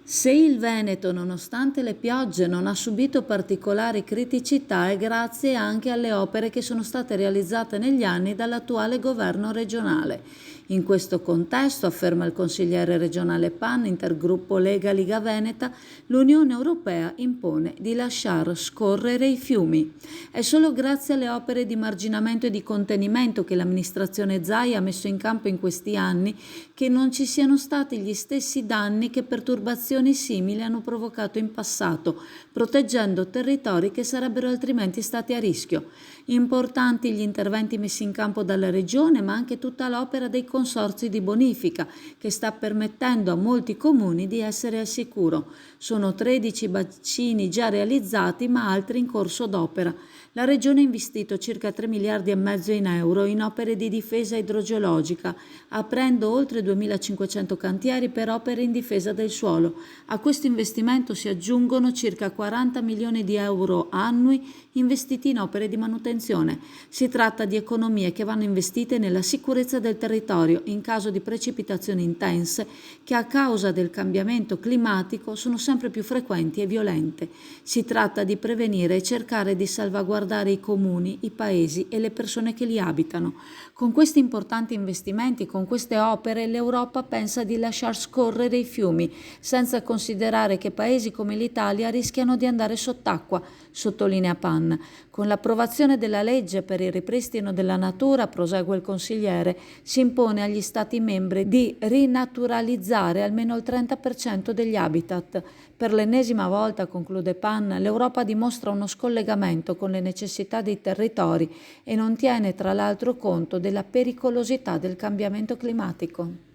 Se il Veneto, nonostante le piogge, non ha subito particolari criticità è grazie anche alle opere che sono state realizzate negli anni dall'attuale governo regionale. In questo contesto, afferma il consigliere regionale PAN, intergruppo Lega Veneta, l'Unione Europea impone di lasciar scorrere i fiumi. È solo grazie alle opere di marginamento e di contenimento che l'amministrazione Zaia ha messo in campo in questi anni che non ci siano stati gli stessi danni che perturbazioni simili hanno provocato in passato, proteggendo territori che sarebbero altrimenti stati a rischio. Importanti gli interventi messi in campo dalla Regione, ma anche tutta l'opera dei consorzi di bonifica, che sta permettendo a molti comuni di essere al sicuro. Sono 13 bacini già realizzati, ma altri in corso d'opera. La Regione ha investito circa 3 miliardi e mezzo in euro in opere di difesa idrogeologica, aprendo oltre 2500 cantieri per opere in difesa del suolo. A questo investimento si aggiungono circa 40 milioni di euro annui investiti in opere di manutenzione. Si tratta di economie che vanno investite nella sicurezza del territorio in caso di precipitazioni intense che a causa del cambiamento climatico sono sempre più frequenti e violente. Si tratta di prevenire e cercare di salvaguardare i comuni, i paesi e le persone che li abitano. Con questi importanti investimenti, con queste opere, l'Europa pensa di lasciar scorrere i fiumi, senza considerare che paesi come l'Italia rischiano di andare sott'acqua, sottolinea PAN. Con l'approvazione della legge per il ripristino della natura, prosegue il consigliere, si impone agli Stati membri di rinaturalizzare almeno il 30% degli habitat. Per l'ennesima volta, conclude PAN, l'Europa dimostra uno scollegamento con le necessità dei territori e non tiene tra l'altro conto della pericolosità del cambiamento climatico.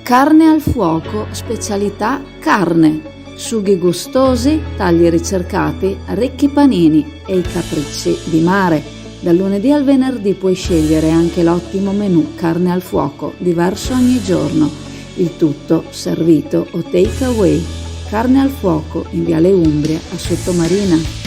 Carne al fuoco, specialità carne. Sughi gustosi, tagli ricercati, ricchi panini e i capricci di mare. Dal lunedì al venerdì puoi scegliere anche l'ottimo menù carne al fuoco, diverso ogni giorno. Il tutto servito o take away. Carne al fuoco in Viale Umbria a Sottomarina.